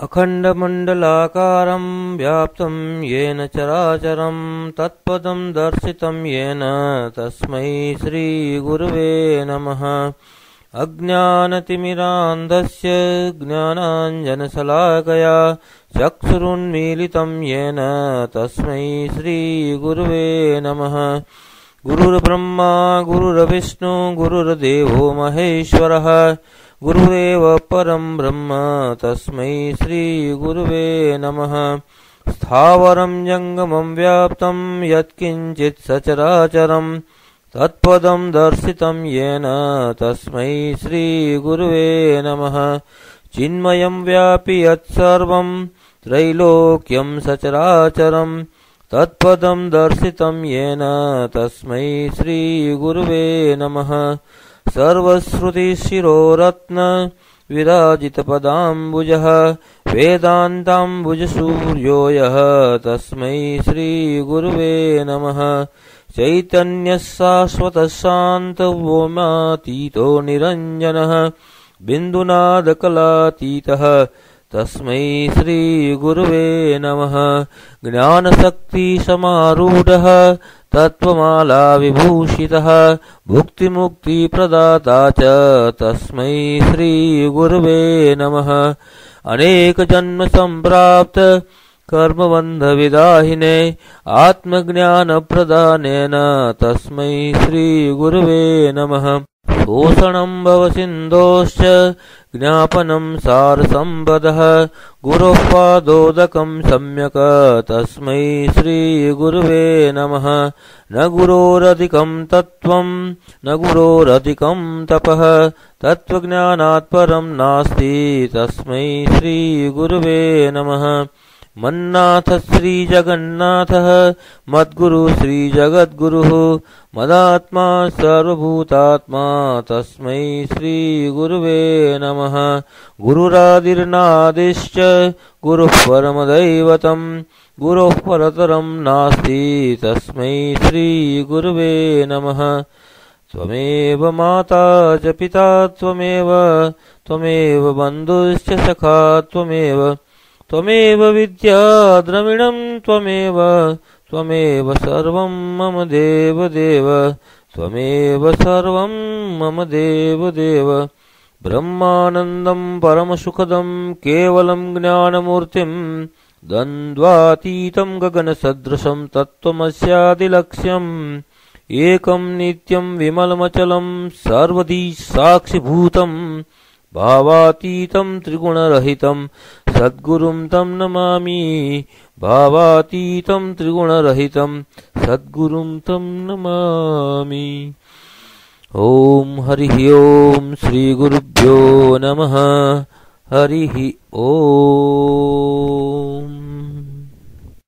अखण्डमण्डलाकारं व्याप्तं येन चराचरं तत्पदं दर्शितं येन तस्मै श्रीगुरुवे नमः। अज्ञानतिमिरान्धस्य ज्ञानाञ्जनशलाकया चक्षुरुन्मीलितं येन तस्मै श्रीगुरुवे नमः। गुरुर्ब्रह्मा गुरुर्विष्णु गुरुर्देवो महेश्वरः गुरुरेव परं ब्रह्म तस्मै श्रीगुरुवे नमः। स्थावरं जङ्गमं व्याप्तं यत्किञ्चित् सचराचरं तत्पदं दर्शितं येन तस्मै श्रीगुरुवे नमः। चिन्मयं व्यापि यत्सर्वं त्रैलोक्यं सचराचरं तत्पदं दर्शितं येन तस्मै श्रीगुरुवे नमः। सर्वश्रुतिशिरोरत्न विराजितपदाम्बुजः वेदान्ताम्बुजसूर्यो यः तस्मै श्रीगुरुवे नमः। चैतन्यः शाश्वतः शान्तव्योमातीतो निरञ्जनः बिन्दुनादकलातीतः तस्मै श्रीगुरुवे नमः। ज्ञानशक्तिसमारूढः तत्त्वमाला विभूषितः भुक्तिमुक्तिप्रदाता च तस्मै श्रीगुरुवे नमः। अनेकजन्मसम्प्राप्त कर्मबन्धविदाहिने आत्मज्ञानप्रदानेन तस्मै श्रीगुरुवे नमः। शोषणं भवसिन्धोश्च ज्ञापनं सारसम्पदः गुरोः पादोदकं सम्यक् तस्मै श्रीगुरुवे नमः। न गुरोरधिकं तत्त्वं न गुरोरधिकं तपः तत्त्वज्ञानात् परं नास्ति तस्मै श्रीगुरुवे नमः। मन्नाथ श्रीजगन्नाथः मद्गुरु श्रीजगद्गुरुः मदात्मा सर्वभूतात्मा तस्मै श्रीगुरुवे नमः। गुरुरादिर्नादिश्च गुरुः परमदैवतं गुरोः परतरं नास्ति तस्मै श्रीगुरुवे नमः। त्वमेव माता च पिता त्वमेव बन्धुश्च सखा त्वमेव विद्या द्रविणं त्वमेव सर्वं मम देवदेव त्वमेव सर्वं मम देवदेव। ब्रह्मानन्दं परमसुखदं केवलं ज्ञानमूर्तिं द्वन्द्वातीतं गगनसदृशं तत्त्वमस्यादिलक्ष्यम् एकं नित्यं विमलमचलं सर्वधी साक्षिभूतं भावातीतं त्रिगुणरहितं सद्गुरुं तं नमामि भावातीतं त्रिगुणरहितं सद्गुरुं तं नमामि। ॐ हरिः ॐ श्रीगुरुभ्यो नमः। हरिः ॐ।